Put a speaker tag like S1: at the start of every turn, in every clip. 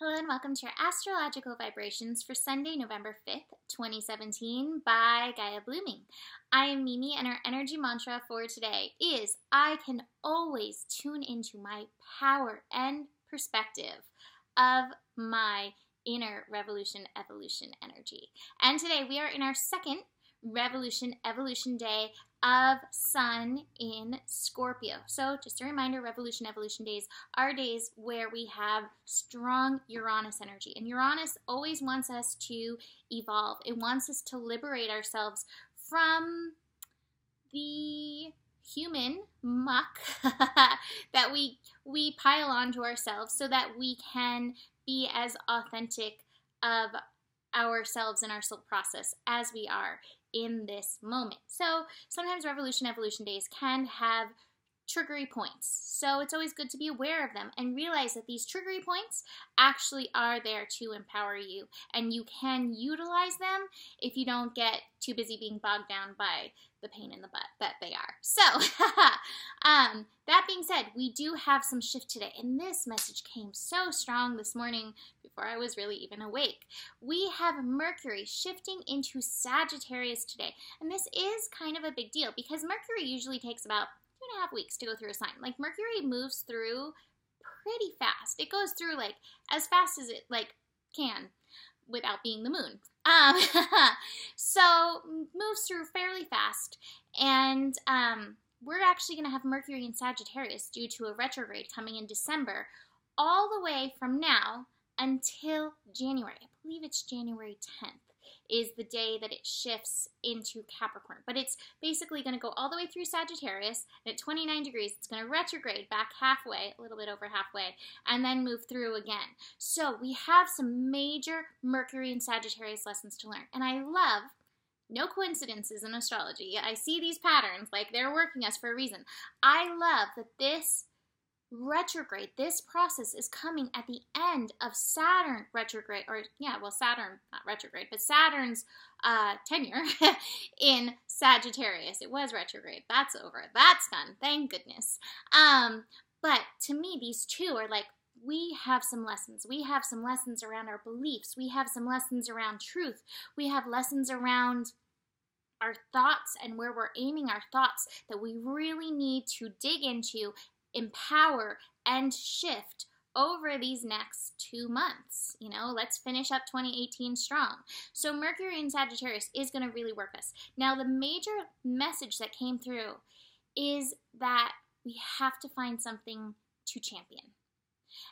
S1: Hello and welcome to your astrological vibrations for Sunday, November 5th, 2017 by Gaia Blooming. I am Mimi and our energy mantra for today is I can always tune into my power and perspective of my inner revolution evolution energy. And today we are in our second revolution evolution day of Sun in Scorpio. So just a reminder, revolution evolution days are days where we have strong Uranus energy. And Uranus always wants us to evolve. It wants us to liberate ourselves from the human muck that we pile onto ourselves so that we can be as authentic of ourselves and our soul process as we are in this moment. So sometimes revolution evolution days can have triggery points. So it's always good to be aware of them and realize that these triggery points actually are there to empower you, and you can utilize them if you don't get too busy being bogged down by the pain in the butt that they are. So that being said, we do have some shift today, and this message came so strong this morning before I was really even awake. We have Mercury shifting into Sagittarius today, and this is kind of a big deal because Mercury usually takes about 2.5 weeks to go through a sign. Like, Mercury moves through pretty fast. It goes through like as fast as it can without being the moon. So moves through fairly fast, and we're actually going to have Mercury in Sagittarius due to a retrograde coming in December, all the way from now until January. I believe it's January 10th is the day that it shifts into Capricorn. But it's basically going to go all the way through Sagittarius, and at 29 degrees, it's going to retrograde back halfway, a little bit over halfway, and then move through again. So we have some major Mercury and Sagittarius lessons to learn. And I love, no coincidences in astrology. I see these patterns, like they're working us for a reason. I love that this retrograde, this process is coming at the end of Saturn retrograde, Saturn, not retrograde, but Saturn's tenure in Sagittarius. It was retrograde. That's over. That's done. Thank goodness. But to me, these two are like, we have some lessons. We have some lessons around our beliefs. We have some lessons around truth. We have lessons around our thoughts and where we're aiming our thoughts that we really need to dig into, empower, and shift over these next 2 months. You know, let's finish up 2018 strong. So Mercury in Sagittarius is going to really work us. Now, the major message that came through is that we have to find something to champion.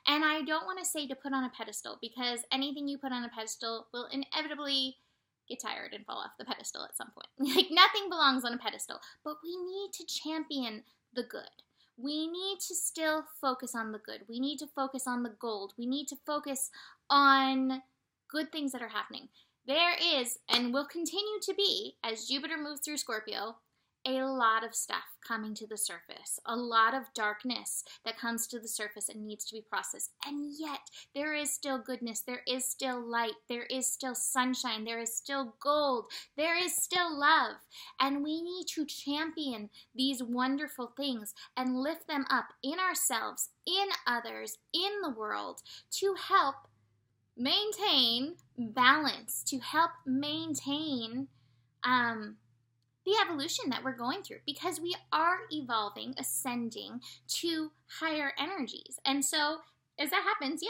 S1: And I don't want to say to put on a pedestal, because anything you put on a pedestal will inevitably get tired and fall off the pedestal at some point. Like, nothing belongs on a pedestal, but we need to champion the good. We need to still focus on the good. We need to focus on the gold. We need to focus on good things that are happening. There is, and will continue to be, as Jupiter moves through Scorpio, a lot of stuff coming to the surface, a lot of darkness that comes to the surface and needs to be processed. And yet, there is still goodness, there is still light, there is still sunshine, there is still gold, there is still love. And we need to champion these wonderful things and lift them up in ourselves, in others, in the world, to help maintain balance, to help maintain the evolution that we're going through, because we are evolving, ascending to higher energies. And so as that happens,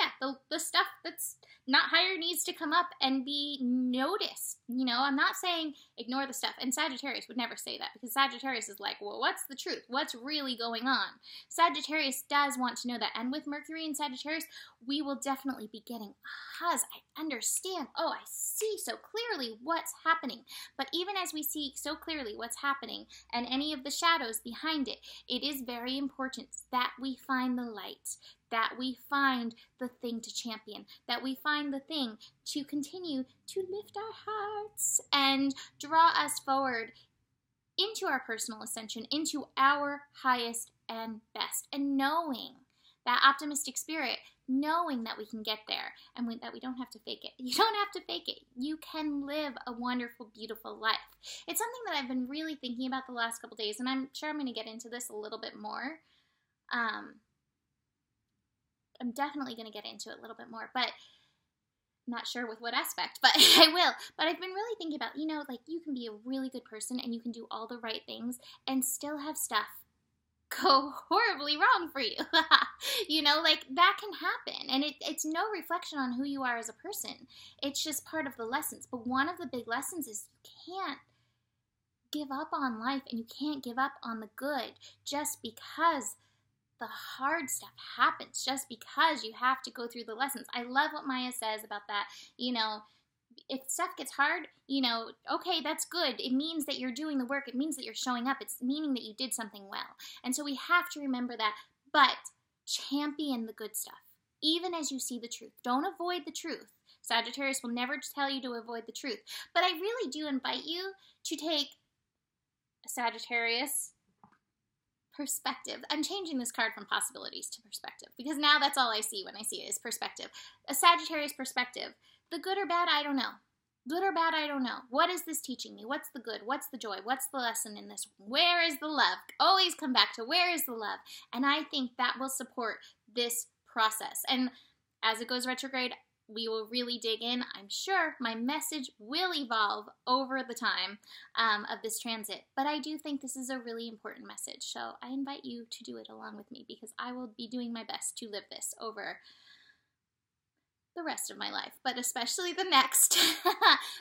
S1: the stuff that's not higher needs to come up and be noticed. You know, I'm not saying ignore the stuff, and Sagittarius would never say that, because Sagittarius is like, well, what's the truth? What's really going on? Sagittarius does want to know that, and with Mercury and Sagittarius, we will definitely be getting ahas. I understand. Oh, I see so clearly what's happening. But even as we see so clearly what's happening and any of the shadows behind it, it is very important that we find the light, that we find the thing to champion, that we find the thing to continue to lift our hearts and draw us forward into our personal ascension, into our highest and best. And knowing that optimistic spirit, knowing that we can get there and that we don't have to fake it. You don't have to fake it. You can live a wonderful, beautiful life. It's something that I've been really thinking about the last couple days, and I'm sure I'm going to get into this a little bit more. I'm definitely going to get into it a little bit more, but I'm not sure with what aspect, but I will. But I've been really thinking about, you know, like you can be a really good person and you can do all the right things and still have stuff go horribly wrong for you. You know, like that can happen. And it's no reflection on who you are as a person. It's just part of the lessons. But one of the big lessons is you can't give up on life and you can't give up on the good just because the hard stuff happens, just because you have to go through the lessons. I love what Maya says about that. You know, if stuff gets hard, you know, okay, that's good. It means that you're doing the work. It means that you're showing up. It's meaning that you did something well. And so we have to remember that, but champion the good stuff, even as you see the truth. Don't avoid the truth. Sagittarius will never tell you to avoid the truth. But I really do invite you to take a Sagittarius perspective. I'm changing this card from possibilities to perspective because now that's all I see when I see it is perspective. A Sagittarius perspective. The good or bad, I don't know. Good or bad, I don't know. What is this teaching me? What's the good? What's the joy? What's the lesson in this? Where is the love? Always come back to where is the love? And I think that will support this process. And as it goes retrograde, we will really dig in. I'm sure my message will evolve over the time of this transit. But I do think this is a really important message. So I invite you to do it along with me because I will be doing my best to live this over the rest of my life, but especially the next,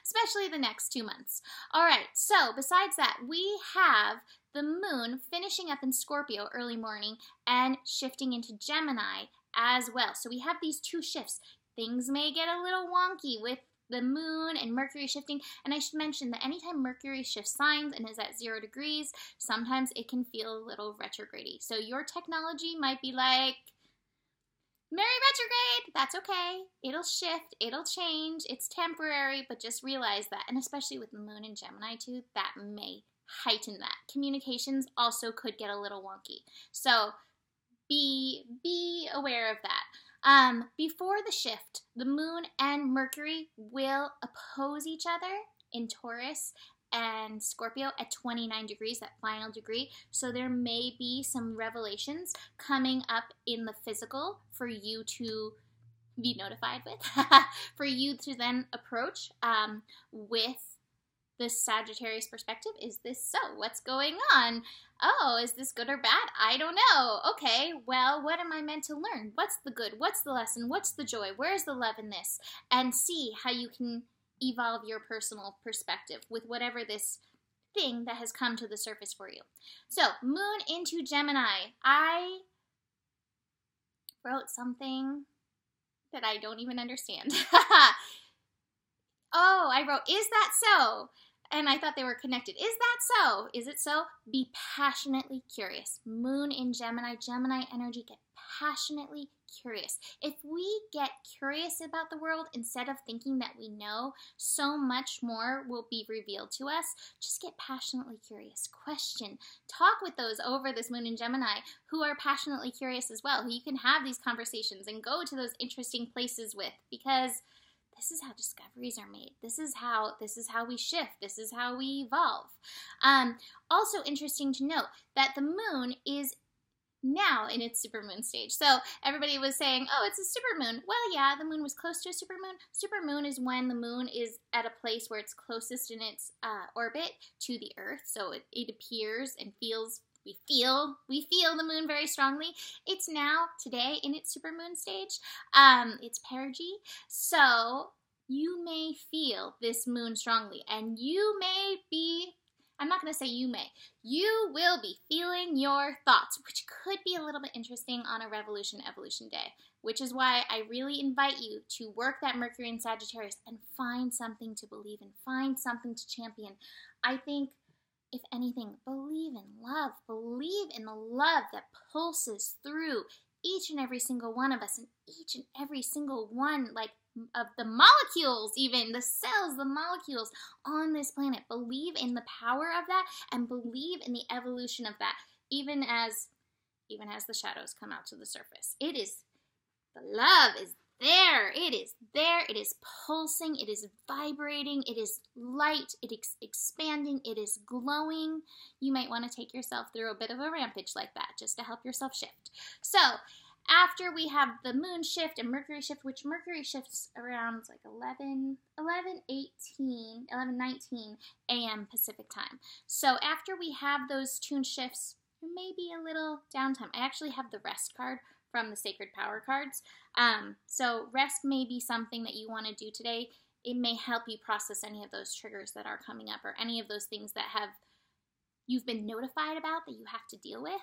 S1: especially the next 2 months. All right, so besides that, we have the moon finishing up in Scorpio early morning and shifting into Gemini as well. So we have these two shifts. Things may get a little wonky with the moon and Mercury shifting, and I should mention that anytime Mercury shifts signs and is at 0 degrees, sometimes it can feel a little retrograde-y. So your technology might be like, Merry retrograde! That's okay. It'll shift. It'll change. It's temporary, but just realize that. And especially with the moon in Gemini too, that may heighten that. Communications also could get a little wonky. So be aware of that. Before the shift, the moon and Mercury will oppose each other in Taurus and Scorpio at 29 degrees, that final degree. So there may be some revelations coming up in the physical for you to be notified with, for you to then approach with the Sagittarius perspective. Is this so? What's going on? Oh, is this good or bad? I don't know. Okay, well, what am I meant to learn? What's the good? What's the lesson? What's the joy? Where's the love in this? And see how you can evolve your personal perspective with whatever this thing that has come to the surface for you. So, moon into Gemini. I wrote something that I don't even understand. Oh, I wrote, is that so? And I thought they were connected. Is that so? Is it so? Be passionately curious. Moon in Gemini, Gemini energy, get passionately curious. If we get curious about the world instead of thinking that we know, so much more will be revealed to us. Just get passionately curious. Question. Talk with those over this moon in Gemini who are passionately curious as well, who you can have these conversations and go to those interesting places with, because this is how discoveries are made. This is how we shift. This is how we evolve. Also interesting to note that the moon is now in its supermoon stage. So everybody was saying, oh, it's a supermoon. Well, yeah, the moon was close to a supermoon. Supermoon is when the moon is at a place where it's closest in its orbit to the Earth. So it appears and feels, we feel the moon very strongly. It's now, today, in its supermoon stage. It's perigee. So you may feel this moon strongly, and you may be, I'm not going to say you will be feeling your thoughts, which could be a little bit interesting on a Revolution Evolution Day, which is why I really invite you to work that Mercury in Sagittarius and find something to believe in, find something to champion. I think, if anything, believe in love. Believe in the love that pulses through each and every single one of us, and each and every single one, like, of the molecules, even the cells, the molecules on this planet. Believe in the power of that and believe in the evolution of that, even as the shadows come out to the surface. It is, the love is there. It is there. It is pulsing. It is vibrating. It is light. It is expanding. It is glowing. You might want to take yourself through a bit of a rampage like that just to help yourself shift. So, after we have the moon shift and Mercury shift, which Mercury shifts around like 11:19 a.m. Pacific time. So after we have those tune shifts, there may be a little downtime. I actually have the rest card from the Sacred Power cards. So rest may be something that you want to do today. It may help you process any of those triggers that are coming up, or any of those things that you've been notified about that you have to deal with,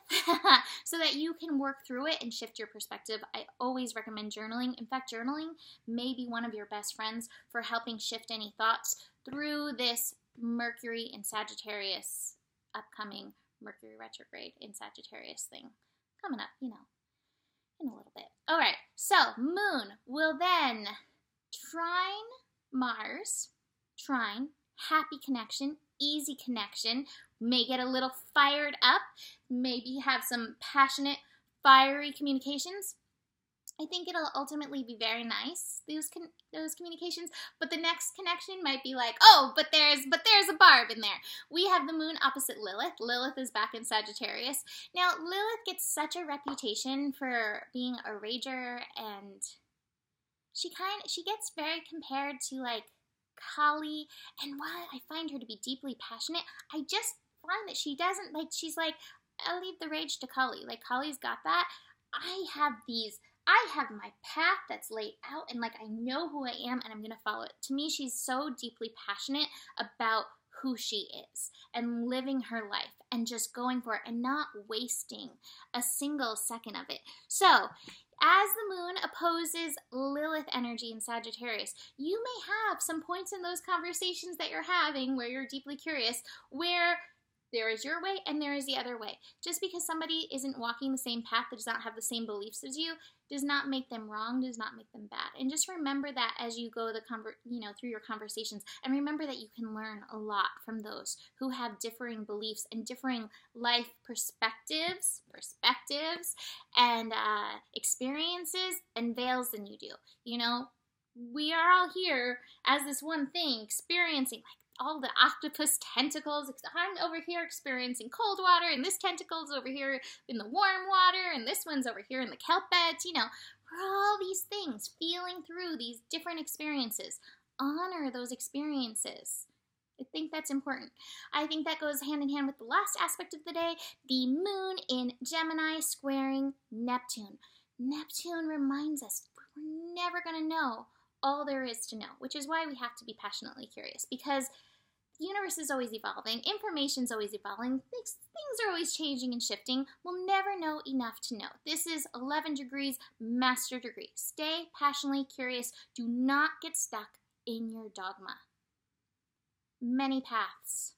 S1: so that you can work through it and shift your perspective. I always recommend journaling. In fact, journaling may be one of your best friends for helping shift any thoughts through this Mercury in Sagittarius, upcoming Mercury retrograde in Sagittarius thing coming up, in a little bit. All right, so moon will then trine Mars, happy connection, easy connection, may get a little fired up, maybe have some passionate, fiery communications. I think it'll ultimately be very nice, those communications, but the next connection might be like, oh, but there's a barb in there. We have the moon opposite Lilith. Lilith is back in Sagittarius. Now, Lilith gets such a reputation for being a rager, and she gets very compared to like Kali, and while I find her to be deeply passionate, I just find that she doesn't, like, she's like, I'll leave the rage to Kali. Like, Kali's got that. I have my path that's laid out, and like, I know who I am, and I'm gonna follow it. To me, she's so deeply passionate about who she is and living her life and just going for it and not wasting a single second of it. So as the moon opposes Lilith energy in Sagittarius, you may have some points in those conversations that you're having where you're deeply curious, where there is your way and there is the other way. Just because somebody isn't walking the same path, that does not have the same beliefs as you, does not make them wrong, does not make them bad. And just remember that as you go through your conversations, and remember that you can learn a lot from those who have differing beliefs and differing life perspectives and experiences and veils than you do. We are all here as this one thing, experiencing like all the octopus tentacles. I'm over here experiencing cold water, and this tentacle's over here in the warm water, and this one's over here in the kelp beds. We're all these things, feeling through these different experiences. Honor those experiences. I think that's important. I think that goes hand in hand with the last aspect of the day, the moon in Gemini squaring Neptune. Neptune reminds us we're never going to know all there is to know, which is why we have to be passionately curious, because the universe is always evolving, information's always evolving, things are always changing and shifting. We'll never know enough to know. This is 11 degrees, master degree. Stay passionately curious. Do not get stuck in your dogma. Many paths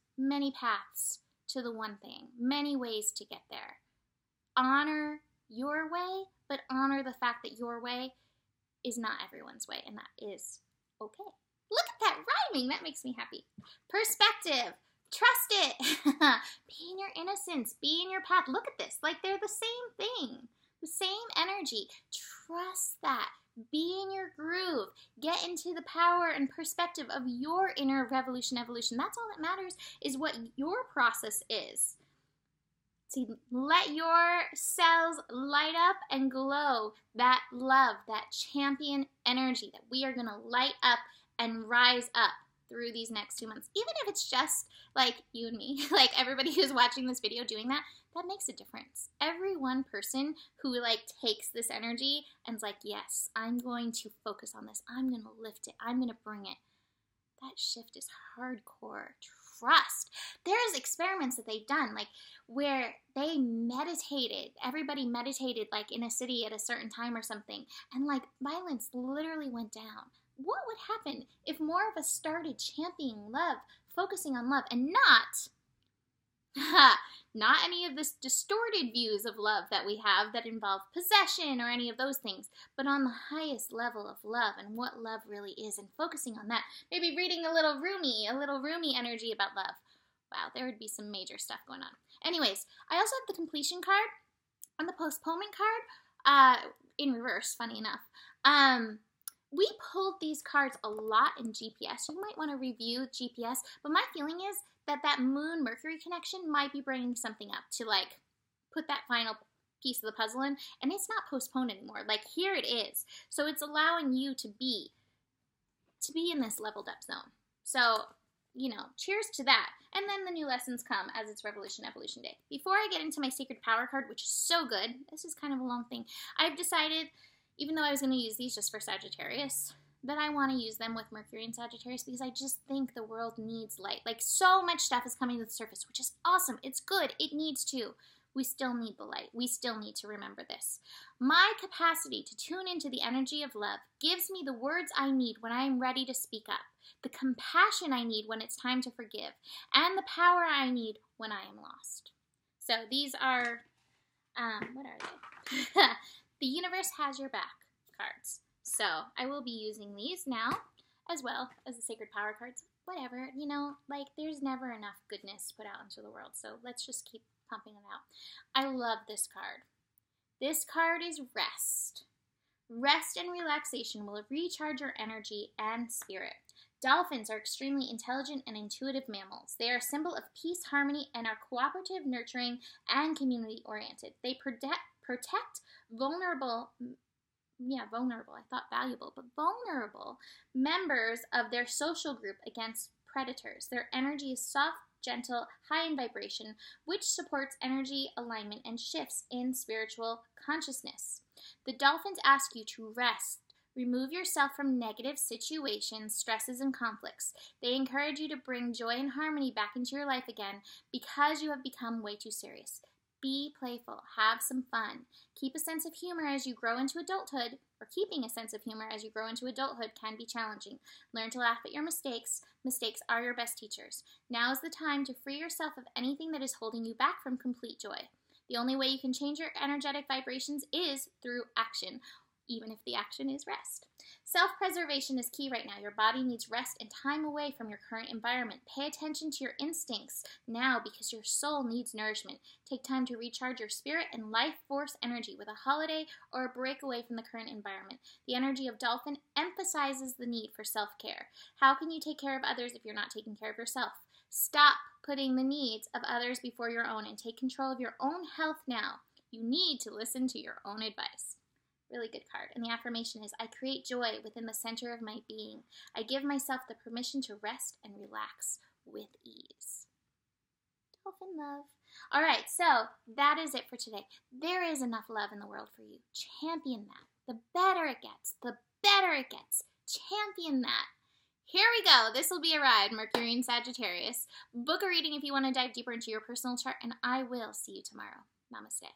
S1: to the one thing, many ways to get there. Honor your way, but honor the fact that your way is not everyone's way, and that is okay. Look at that rhyming. That makes me happy. Perspective. Trust it. Be in your innocence. Be in your path. Look at this. Like, they're the same thing. The same energy. Trust that. Be in your groove. Get into the power and perspective of your inner revolution, evolution. That's all that matters, is what your process is. See, let your cells light up and glow. That love, that champion energy that we are going to light up and rise up through these next 2 months. Even if it's just like you and me, like everybody who's watching this video doing that, that makes a difference. Every one person who like takes this energy and is like, yes, I'm going to focus on this. I'm going to lift it. I'm going to bring it. That shift is hardcore. Trust. There's experiments that they've done, like where they meditated. Everybody meditated like in a city at a certain time or something, and like violence literally went down. What would happen if more of us started championing love, focusing on love, and not any of this distorted views of love that we have that involve possession or any of those things, but on the highest level of love and what love really is, and focusing on that. Maybe reading a little Rumi energy about love. Wow, there would be some major stuff going on. Anyways, I also have the completion card and the postponement card in reverse, funny enough. We pulled these cards a lot in GPS. You might want to review GPS, but my feeling is that Moon-Mercury connection might be bringing something up to like put that final piece of the puzzle in, and it's not postponed anymore. Like, here it is. So it's allowing you to be in this leveled up zone. So, cheers to that. And then the new lessons come as it's Revolution Evolution Day. Before I get into my Sacred Power card, which is so good, this is kind of a long thing, I've decided, even though I was going to use these just for Sagittarius, that I want to use them with Mercury and Sagittarius because I just think the world needs light. Like, so much stuff is coming to the surface, which is awesome. It's good. It needs to. We still need the light. We still need to remember this. My capacity to tune into the energy of love gives me the words I need when I am ready to speak up, the compassion I need when it's time to forgive, and the power I need when I am lost. So these are, what are they? The Universe Has Your Back cards. So I will be using these now, as well as the Sacred Power cards. Whatever, there's never enough goodness put out into the world, so let's just keep pumping it out. I love this card. This card is rest. Rest and relaxation will recharge your energy and spirit. Dolphins are extremely intelligent and intuitive mammals. They are a symbol of peace, harmony, and are cooperative, nurturing, and community-oriented. They protect vulnerable, I thought valuable, but vulnerable members of their social group against predators. Their energy is soft, gentle, high in vibration, which supports energy alignment and shifts in spiritual consciousness. The dolphins ask you to rest. Remove yourself from negative situations, stresses, and conflicts. They encourage you to bring joy and harmony back into your life again because you have become way too serious. Be playful. Have some fun. Keep a sense of humor as you grow into adulthood, or keeping a sense of humor as you grow into adulthood can be challenging. Learn to laugh at your mistakes. Mistakes are your best teachers. Now is the time to free yourself of anything that is holding you back from complete joy. The only way you can change your energetic vibrations is through action, even if the action is rest. Self-preservation is key right now. Your body needs rest and time away from your current environment. Pay attention to your instincts now because your soul needs nourishment. Take time to recharge your spirit and life force energy with a holiday or a break away from the current environment. The energy of dolphin emphasizes the need for self-care. How can you take care of others if you're not taking care of yourself? Stop putting the needs of others before your own and take control of your own health now. You need to listen to your own advice. Really good card. And the affirmation is, I create joy within the center of my being. I give myself the permission to rest and relax with ease. Dolphin love. All right, so that is it for today. There is enough love in the world for you. Champion that. The better it gets, the better it gets. Champion that. Here we go. This will be a ride, Mercury and Sagittarius. Book a reading if you want to dive deeper into your personal chart, and I will see you tomorrow. Namaste.